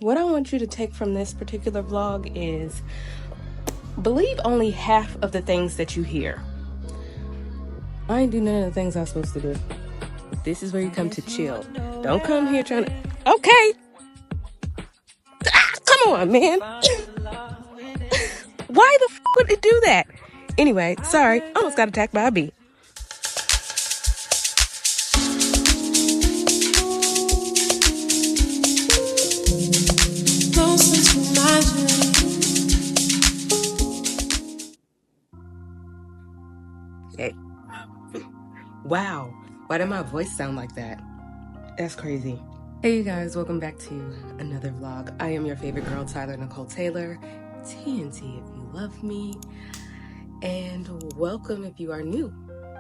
What I want you to take from this particular vlog is believe only half of the things that you hear. I ain't do none of the things I'm supposed to do. This is where you come to chill. Don't come here trying to... Okay! Come on, man! Why the f would it do that? Anyway, sorry, almost got attacked by a bee. Hey. Wow, why did my voice sound like that? That's crazy. Hey you guys, welcome back to another vlog. I am your favorite girl, Tyler Nicole Taylor, TNT if you love me, and welcome if you are new.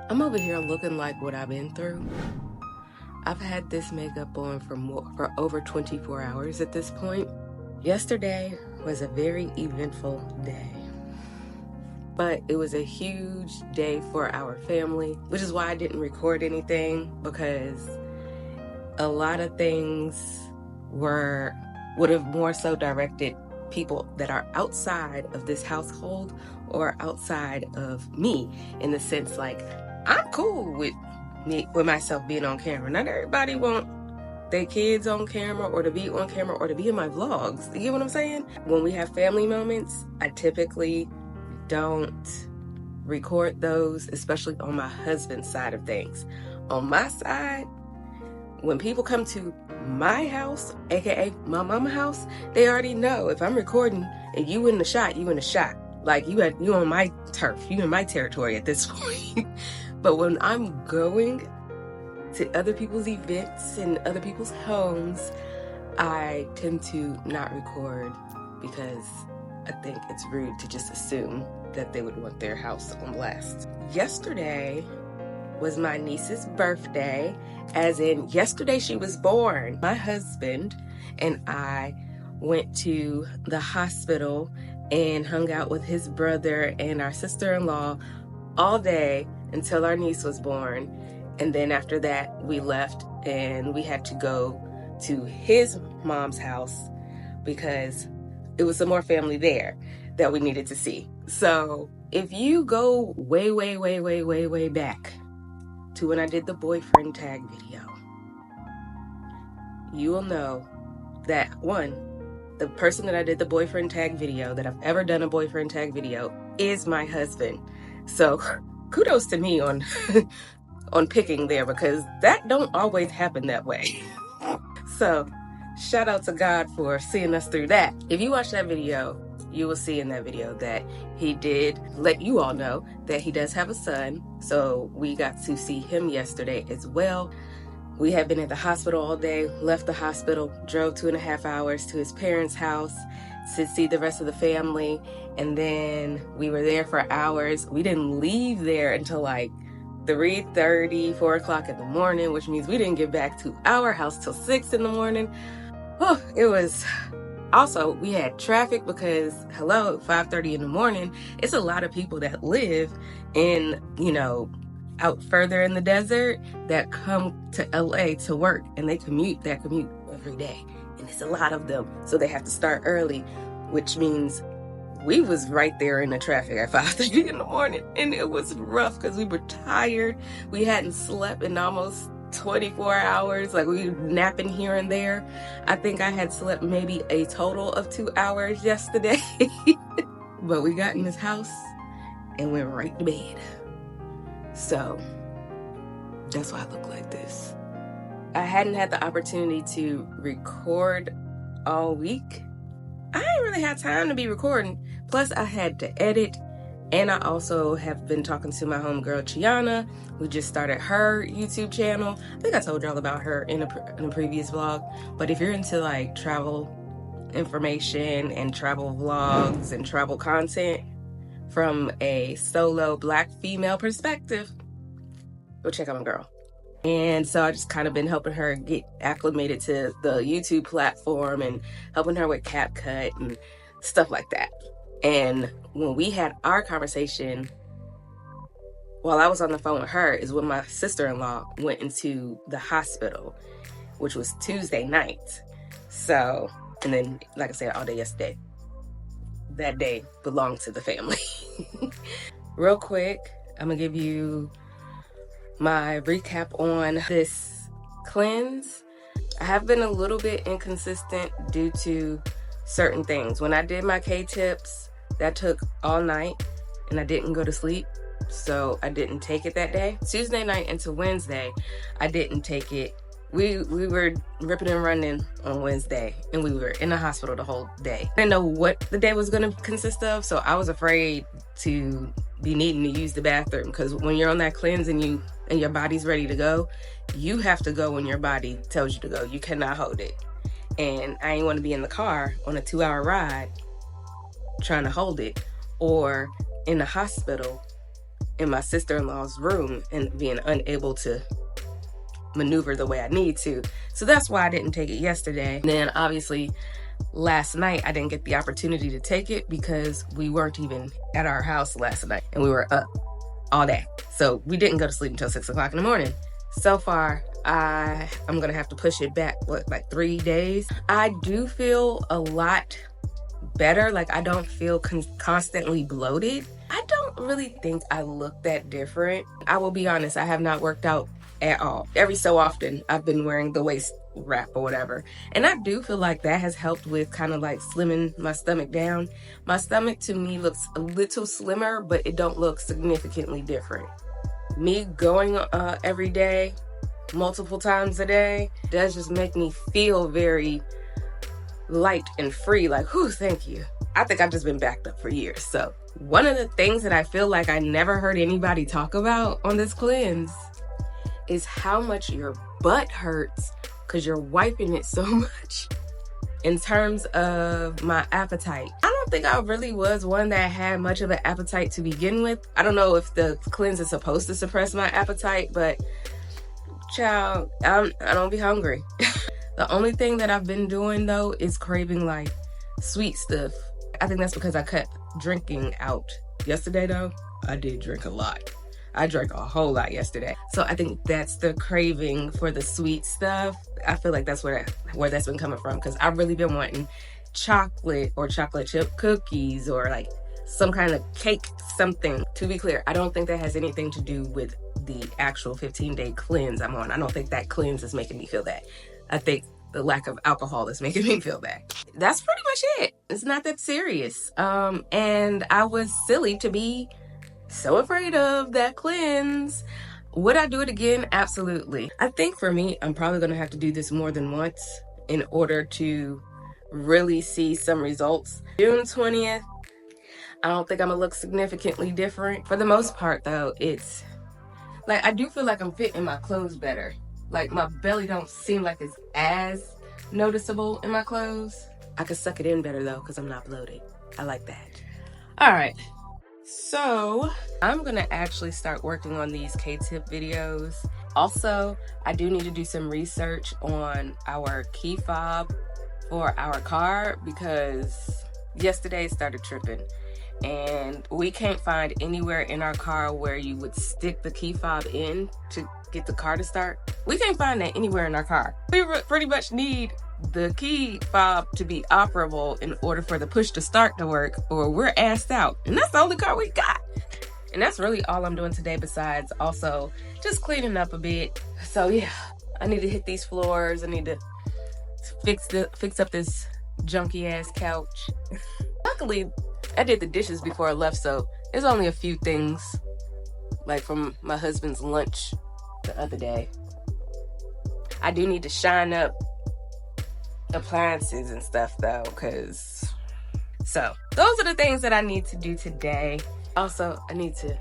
I'm over here looking like what I've been through. I've had this makeup on for over 24 hours at this point. Yesterday was a very eventful day, but it was a huge day for our family, which is why I didn't record anything, because a lot of things would have more so directed people that are outside of this household or outside of me, in the sense like I'm cool with myself being on camera. Not everybody want their kids on camera or to be on camera or to be in my vlogs. You get what I'm saying? When we have family moments, I typically don't record those, especially on my husband's side of things. On my side, when people come to my house, aka my mama house, they already know if I'm recording and you in the shot, you in the shot. Like you on my turf, you in my territory at this point. But when I'm going to other people's events and other people's homes, I tend to not record because I think it's rude to just assume that they would want their house on blast. Yesterday was my niece's birthday, as in yesterday she was born. My husband and I went to the hospital and hung out with his brother and our sister-in-law all day until our niece was born. And then after that, we left and we had to go to his mom's house because it was some more family there that we needed to see. So if you go way back to when I did the boyfriend tag video, you will know that the person that I did the boyfriend tag video, that I've ever done a boyfriend tag video, is my husband. So kudos to me on on picking there, because that don't always happen that way. So shout out to God for seeing us through that. If you watch that video, you will see in that video that he did let you all know that he does have a son. So we got to see him yesterday as well. We had been at the hospital all day, left the hospital, drove 2.5 hours to his parents' house to see the rest of the family. And then we were there for hours. We didn't leave there until like 3:30, 4 o'clock in the morning, which means we didn't get back to our house till 6 in the morning. Oh, it was... Also, we had traffic because, hello, 5:30 in the morning, it's a lot of people that live in, out further in the desert that come to LA to work, and they commute every day. And it's a lot of them. So they have to start early, which means we was right there in the traffic at 5:30 in the morning. And it was rough because we were tired. We hadn't slept in almost 24 hours. Like, we were napping here and there. I think I had slept maybe a total of 2 hours yesterday. But we got in this house and went right to bed. So that's why I look like this. I hadn't had the opportunity to record all week. I didn't really have time to be recording. Plus I had to edit. And I also have been talking to my homegirl, Chiana, who just started her YouTube channel. I think I told y'all about her in a previous vlog. But if you're into like travel information and travel vlogs and travel content from a solo Black female perspective, go check out my girl. And so I just kind of been helping her get acclimated to the YouTube platform and helping her with CapCut and stuff like that. And when we had our conversation, while I was on the phone with her, is when my sister-in-law went into the hospital, which was Tuesday night. So And then, like I said, all day yesterday. That day belonged to the family. Real quick, I'm gonna give you my recap on this cleanse. I have been a little bit inconsistent due to certain things. When I did my K-tips, that took all night and I didn't go to sleep, so I didn't take it that day. Tuesday night into Wednesday, I didn't take it. We were ripping and running on Wednesday, and we were in the hospital the whole day. I didn't know what the day was going to consist of, so I was afraid to be needing to use the bathroom, because when you're on that cleanse and your body's ready to go, you have to go when your body tells you to go. You cannot hold it. And I ain't want to be in the car on a 2-hour ride trying to hold it, or in the hospital in my sister-in-law's room and being unable to maneuver the way I need to. So that's why I didn't take it yesterday. And then obviously last night I didn't get the opportunity to take it because we weren't even at our house last night and we were up all day. So we didn't go to sleep until 6 o'clock in the morning. So far, I'm gonna have to push it back, like 3 days. I do feel a lot better. Like, I don't feel constantly bloated. I don't really think I look that different. I will be honest, I have not worked out at all. Every so often, I've been wearing the waist wrap or whatever. And I do feel like that has helped with kind of like slimming my stomach down. My stomach to me looks a little slimmer, but it don't look significantly different. Me going every day, multiple times a day, does just make me feel very light and free. Like, whew, thank you. I think I've just been backed up for years. So one of the things that I feel like I never heard anybody talk about on this cleanse is how much your butt hurts because you're wiping it so much. In terms of my appetite, I don't think I really was one that had much of an appetite to begin with. I don't know if the cleanse is supposed to suppress my appetite, but child, I don't be hungry. The only thing that I've been doing though is craving like sweet stuff. I think that's because I cut drinking out. Yesterday though, I did drink a lot. I drank a whole lot yesterday. So I think that's the craving for the sweet stuff. I feel like that's where that's been coming from, because I've really been wanting chocolate or chocolate chip cookies or like some kind of cake, something. To be clear, I don't think that has anything to do with the actual 15-day cleanse I'm on. I don't think that cleanse is making me feel that. I think the lack of alcohol is making me feel that. That's pretty much it. It's not that serious. And I was silly to be so afraid of that cleanse. Would I do it again? Absolutely. I think for me, I'm probably gonna have to do this more than once in order to really see some results. June 20th, I don't think I'm gonna look significantly different. For the most part though, it's like, I do feel like I'm fitting my clothes better. Like, my belly don't seem like it's as noticeable in my clothes. I could suck it in better though, because I'm not bloated. I like that. All right. So I'm gonna actually start working on these K-tip videos. Also, I do need to do some research on our key fob for our car, because yesterday it started tripping and we can't find anywhere in our car where you would stick the key fob in to get the car to start. We can't find that anywhere in our car. We pretty much need the key fob to be operable in order for the push to start to work, or we're assed out. And that's the only car we got. And that's really all I'm doing today, besides also just cleaning up a bit. So yeah, I need to hit these floors. I need to fix up this junky ass couch. Luckily, I did the dishes before I left, so there's only a few things, like from my husband's lunch the other day. I do need to shine up appliances and stuff though, because so those are the things that I need to do today. Also, I need to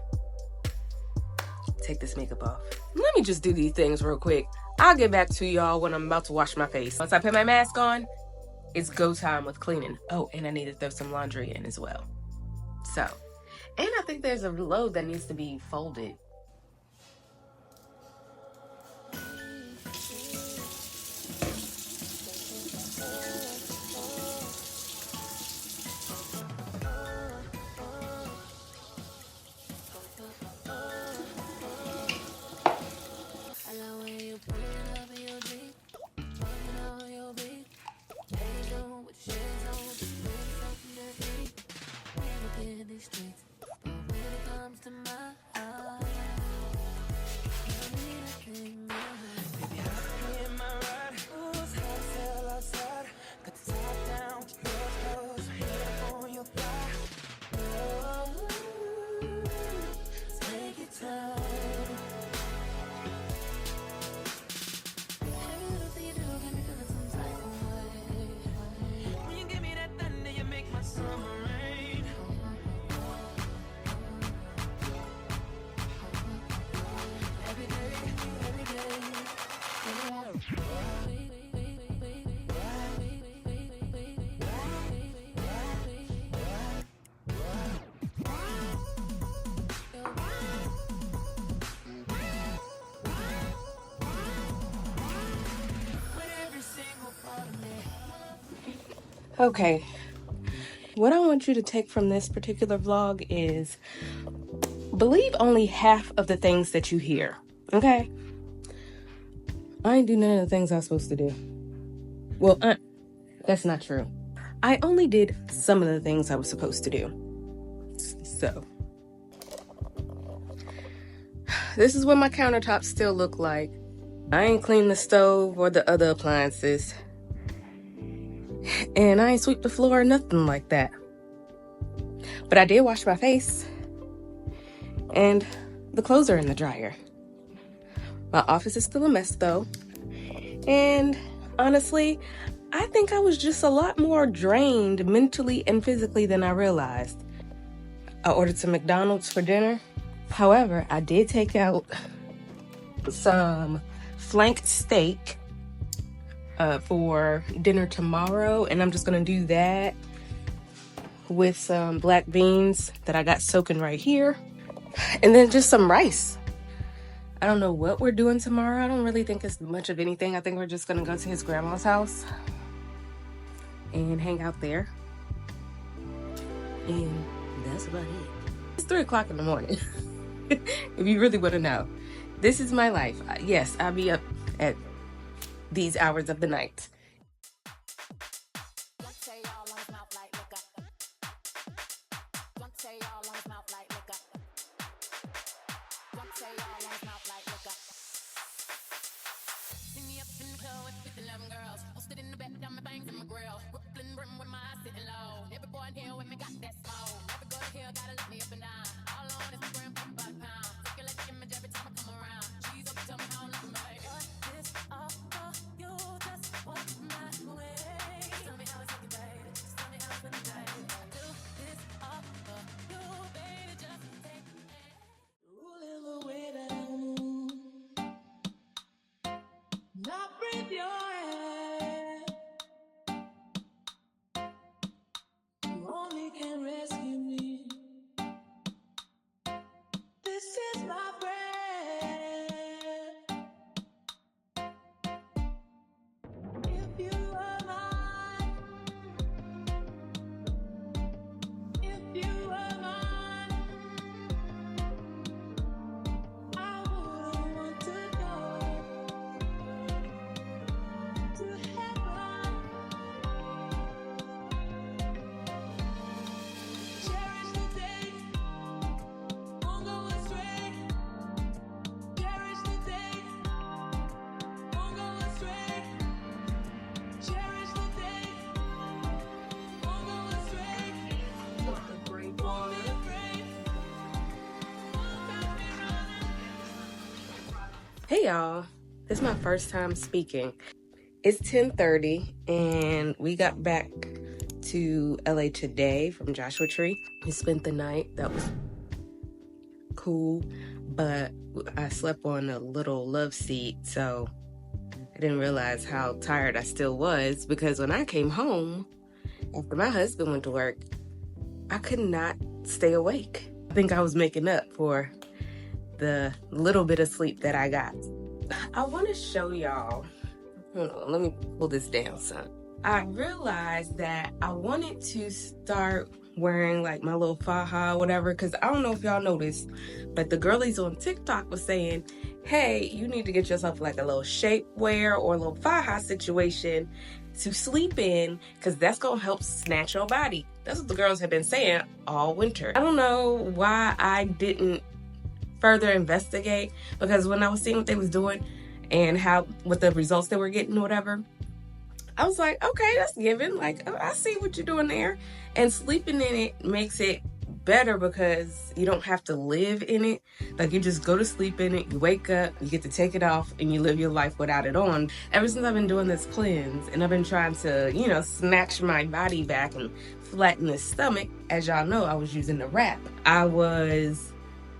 take this makeup off. Let me just do these things real quick. I'll get back to y'all when I'm about to wash my face. Once I put my mask on, it's go time with cleaning. Oh, and I need to throw some laundry in as well. So, and I think there's a load that needs to be folded. Okay, what I want you to take from this particular vlog is believe only half of the things that you hear, okay? I ain't do none of the things I was supposed to do. Well, that's not true. I only did some of the things I was supposed to do. So, this is what my countertops still look like. I ain't cleaned the stove or the other appliances. And I ain't sweep the floor or nothing like that. But I did wash my face. And the clothes are in the dryer. My office is still a mess though. And honestly, I think I was just a lot more drained mentally and physically than I realized. I ordered some McDonald's for dinner. However, I did take out some flank steak for dinner tomorrow, and I'm just gonna do that with some black beans that I got soaking right here, and then just some rice. I don't know what we're doing tomorrow. I don't really think it's much of anything. I think we're just gonna go to his grandma's house and hang out there, and that's about it. It's 3 o'clock in the morning. If you really want to know, this is my life. Yes, I'll be up at these hours of the night. Hey y'all, this is my first time speaking. It's 10:30 and we got back to LA today from Joshua Tree. We spent the night. That was cool, but I slept on a little love seat, so I didn't realize how tired I still was, because when I came home after my husband went to work, I could not stay awake. I think I was making up for the little bit of sleep that I got. I want to show y'all. Hold on, let me pull this down, son. I realized that I wanted to start wearing like my little faja, whatever, because I don't know if y'all noticed, but the girlies on TikTok was saying, hey, you need to get yourself like a little shapewear or a little faja situation to sleep in, because that's gonna help snatch your body. That's what the girls have been saying all winter. I don't know why I didn't further investigate, because when I was seeing what they was doing and what the results they were getting or whatever, I was like, okay, that's given. Like, I see what you're doing there. And sleeping in it makes it better because you don't have to live in it. Like, you just go to sleep in it, you wake up, you get to take it off, and you live your life without it on. Ever since I've been doing this cleanse and I've been trying to, snatch my body back and flatten the stomach, as y'all know, I was using the wrap. I was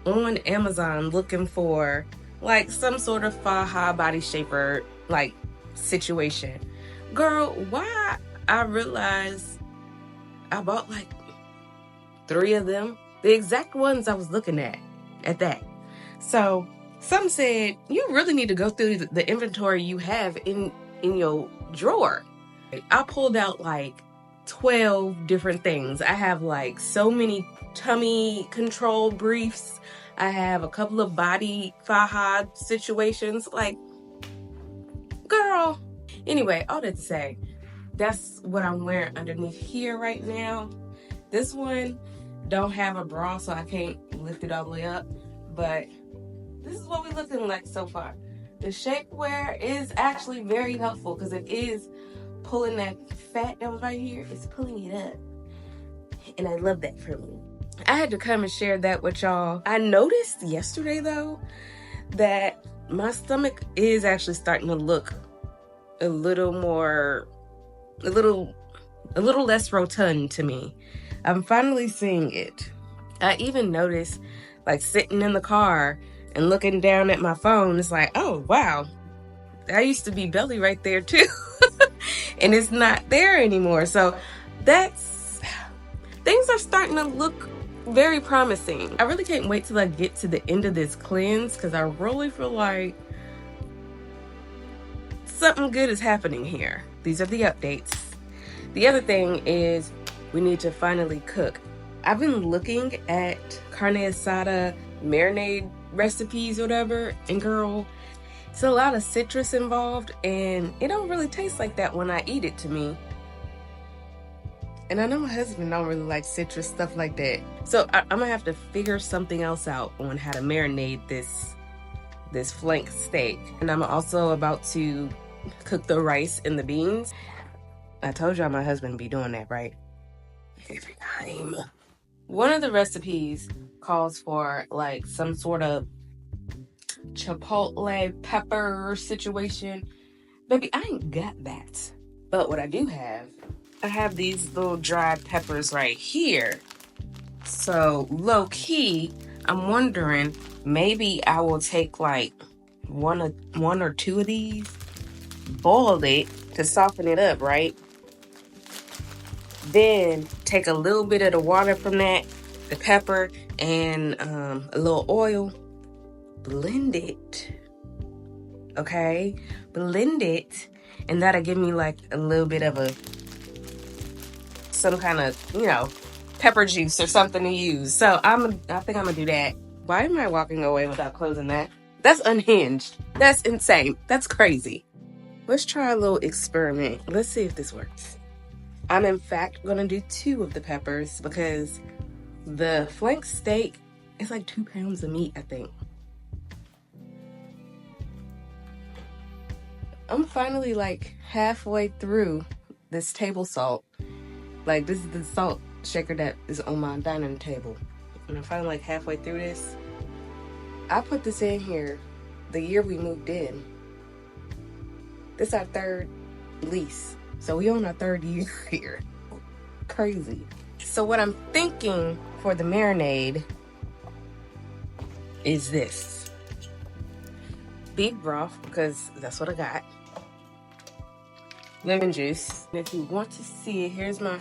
on Amazon looking for like some sort of faja body shaper like situation. Girl, why I realized I bought like 3 of them, the exact ones I was looking at that. So some said you really need to go through the inventory you have in your drawer. I pulled out like 12 different things. I have like so many tummy control briefs. I have a couple of body faja situations. Like, girl. Anyway, all that to say, that's what I'm wearing underneath here right now. This one don't have a bra, so I can't lift it all the way up. But this is what we're looking like so far. The shapewear is actually very helpful because it is pulling that fat that was right here. It's pulling it up. And I love that for me. I had to come and share that with y'all. I noticed yesterday though that my stomach is actually starting to look a little less rotund to me. I'm finally seeing it. I even noticed, like, sitting in the car and looking down at my phone, it's like, oh wow, I used to be belly right there too. And it's not there anymore. So things are starting to look very promising. I really can't wait till I get to the end of this cleanse because I really feel like something good is happening here. These are the updates. The other thing is we need to finally cook. I've been looking at carne asada marinade recipes or whatever, and girl, it's a lot of citrus involved and it don't really taste like that when I eat it to me. And I know my husband don't really like citrus stuff like that. So I'm gonna have to figure something else out on how to marinate this flank steak. And I'm also about to cook the rice and the beans. I told y'all my husband be doing that, right? Every time. One of the recipes calls for like some sort of chipotle pepper situation. Baby, I ain't got that. But what I do have, I have these little dried peppers right here. So low key, I'm wondering maybe I will take like one or two of these, boil it to soften it up, right? Then take a little bit of the water from that, the pepper, and a little oil, blend it. Okay, blend it, and that'll give me like a little bit of some kind of, pepper juice or something to use. So I think I'm gonna do that. Why am I walking away without closing that? That's unhinged. That's insane. That's crazy. Let's try a little experiment. Let's see if this works. I'm in fact gonna do 2 of the peppers because the flank steak is like 2 pounds of meat, I think. I'm finally like halfway through this table salt. Like, this is the salt shaker that is on my dining table. And I'm finally like halfway through this. I put this in here the year we moved in. This is our 3rd lease. So we on our 3rd year here. Crazy. So what I'm thinking for the marinade is this. Beef broth, because that's what I got. Lemon juice. And if you want to see it, here's my,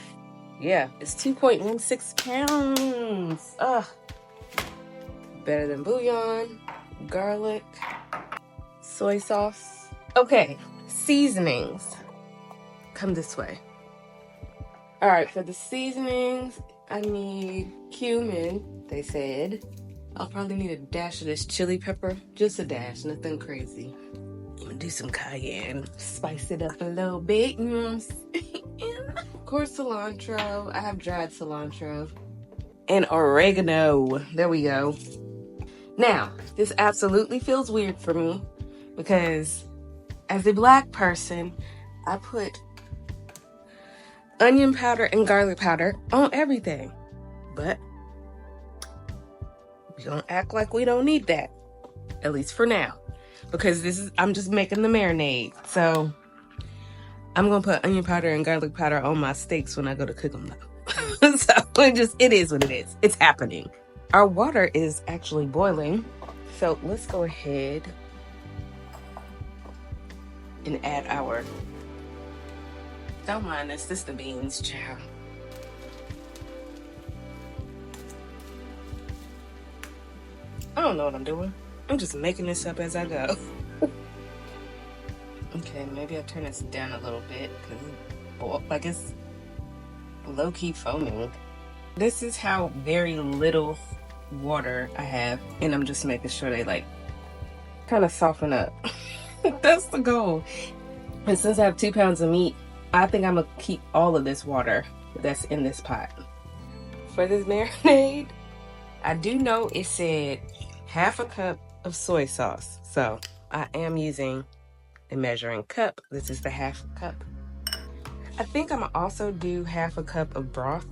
it's 2.16 pounds. Ugh. Better than bouillon, garlic, soy sauce. Okay, seasonings. Come this way. All right, for the seasonings, I need cumin, they said. I'll probably need a dash of this chili pepper. Just a dash, nothing crazy. I'm gonna do some cayenne. Spice it up a little bit, you know what I'm saying? Of course, cilantro. I have dried cilantro. And oregano. There we go. Now, this absolutely feels weird for me because as a Black person, I put onion powder and garlic powder on everything. But we don't act like we don't need that. At least for now. Because I'm just making the marinade. So I'm gonna put onion powder and garlic powder on my steaks when I go to cook them though. So it is what it is. It's happening. Our water is actually boiling. So let's go ahead and add our, don't mind this, the beans, child. I don't know what I'm doing. I'm just making this up as I go. Okay, maybe I'll turn this down a little bit because it's low-key foaming. This is how very little water I have, and I'm just making sure they like kind of soften up. That's the goal. And since I have 2 pounds of meat, I think I'm gonna keep all of this water that's in this pot. For this marinade, I do know it said half a cup of soy sauce, so I am using a measuring cup. This is the half cup. I think I'm gonna also do half a cup of broth.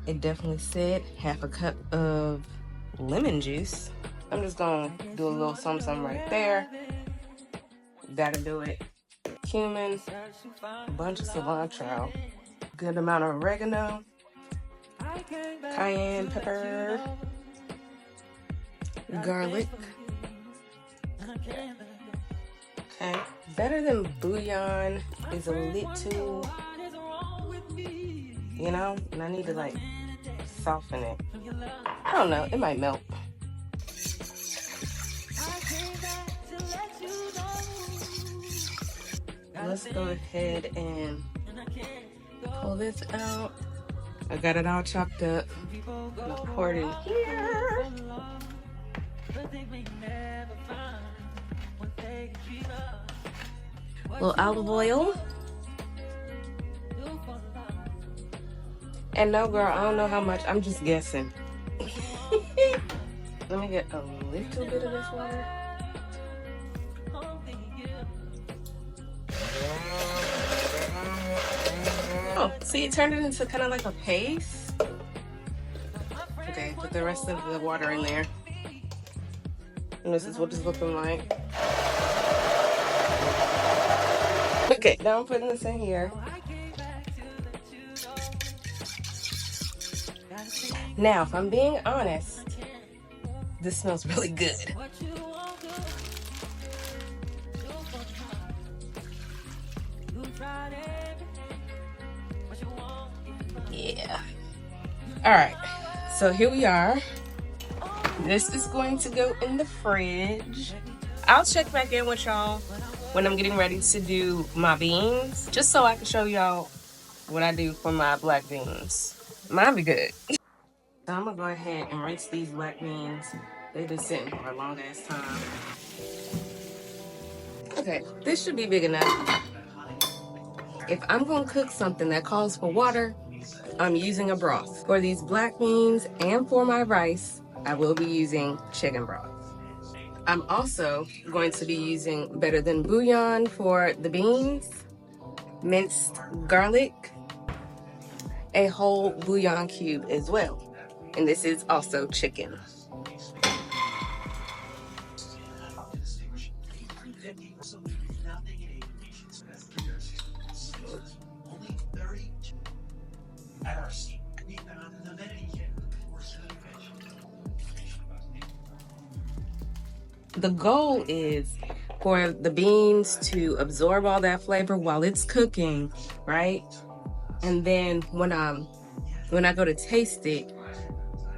It definitely said half a cup of lemon juice. I'm just gonna do a little something right there. That'll do it. Cumin, a bunch of cilantro, good amount of oregano, cayenne pepper, garlic. Okay, better than bouillon is a little, you know, and I need to like soften it. I don't know, it might melt. Let's go ahead and pull this out. I got it all chopped up. I'm gonna pour it in here. A little olive oil. And no, girl, I don't know how much. I'm just guessing. Let me get a little bit of this water. Oh, see, it turned it into kind of like a paste. Okay, put the rest of the water in there. And this is what it's looking like. Okay, now I'm putting this in here. Now, if I'm being honest, this smells really good. Yeah. All right, so here we are. This is going to go in the fridge. I'll check back in with y'all when I'm getting ready to do my beans, just so I can show y'all what I do for my black beans. Mine be good. So I'm gonna go ahead and rinse these black beans. They've been sitting for a long ass time. Okay, this should be big enough. If I'm gonna cook something that calls for water, I'm using a broth. For these black beans and for my rice, I will be using chicken broth. I'm also going to be using better than bouillon for the beans, minced garlic, a whole bouillon cube as well. And this is also chicken. The goal is for the beans to absorb all that flavor while it's cooking, right? And then when I go to taste it,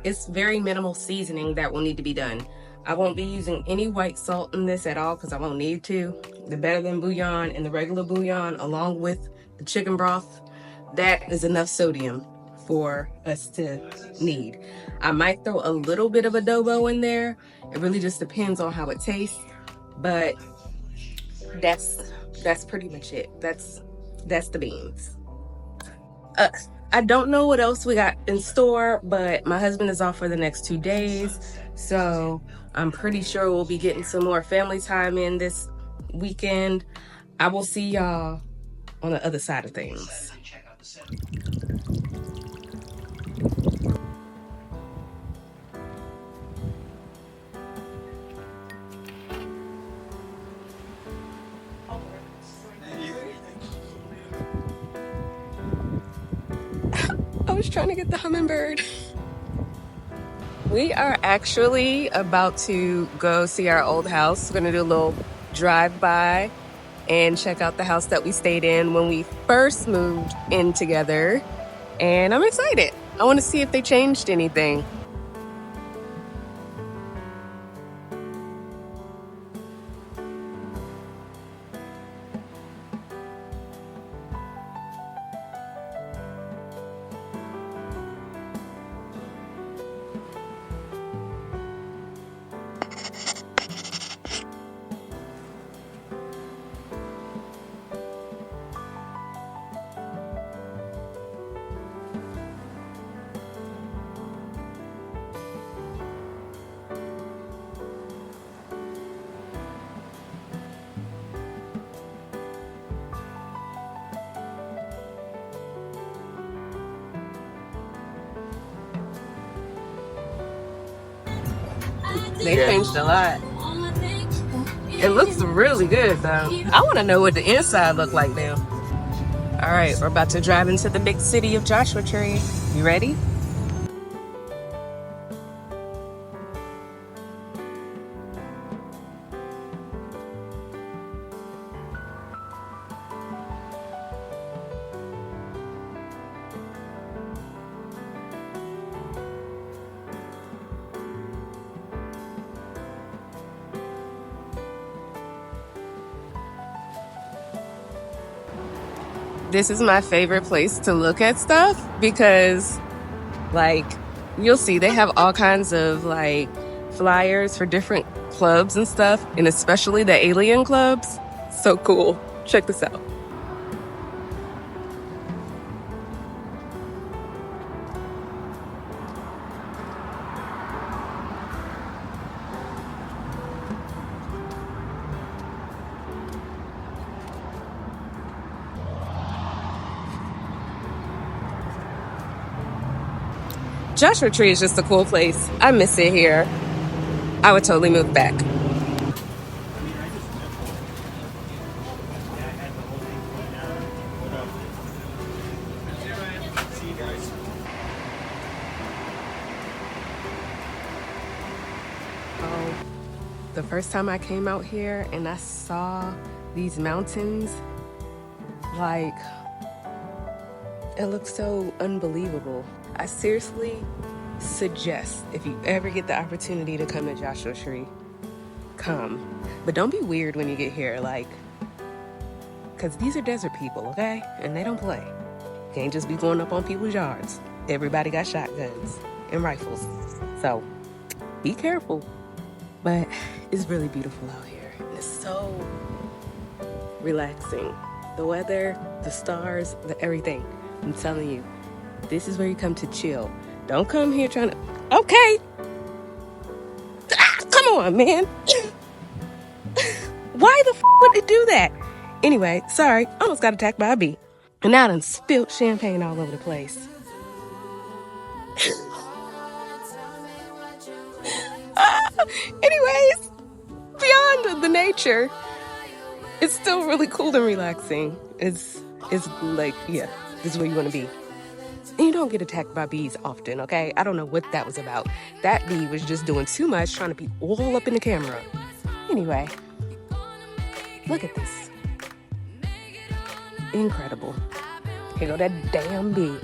it's very minimal seasoning that will need to be done. I won't be using any white salt in this at all because I won't need to. The better than bouillon and the regular bouillon along with the chicken broth, that is enough sodium for us to need. I might throw a little bit of adobo in there. It really just depends on how it tastes, but that's pretty much it. That's the beans. I don't know what else we got in store, but my husband is off for the next 2 days, so I'm pretty sure we'll be getting some more family time in this weekend. I will see y'all on the other side of things. I was trying to get the hummingbird. We are actually about to go see our old house. We're gonna do a little drive-by and check out the house that we stayed in when we first moved in together. And I'm excited. I want to see if they changed anything. They changed a lot. It looks really good though. I want to know what the inside look like now. All right, we're about to drive into the big city of Joshua Tree. You ready? This is my favorite place to look at stuff because, like, you'll see they have all kinds of like flyers for different clubs and stuff, and especially the alien clubs. So cool. Check this out. Joshua Tree is just a cool place. I miss it here. I would totally move back. Oh, the first time I came out here and I saw these mountains, like, it looks so unbelievable. I seriously suggest if you ever get the opportunity to come to Joshua Tree, come. But don't be weird when you get here, like, because these are desert people, okay? And they don't play. You can't just be going up on people's yards. Everybody got shotguns and rifles. So be careful. But it's really beautiful out here. And it's so relaxing. The weather, the stars, the everything. I'm telling you, this is where you come to chill. Don't come here trying to... Okay. Come on, man. Why the would it do that? Anyway, sorry. Almost got attacked by a bee. And now I done spilled champagne all over the place. Anyways, beyond the nature, it's still really cool and relaxing. It's like, yeah, this is where you want to be. And you don't get attacked by bees often, okay? I don't know what that was about. That bee was just doing too much, trying to be all up in the camera. Anyway, look at this. Incredible. Here go that damn bee.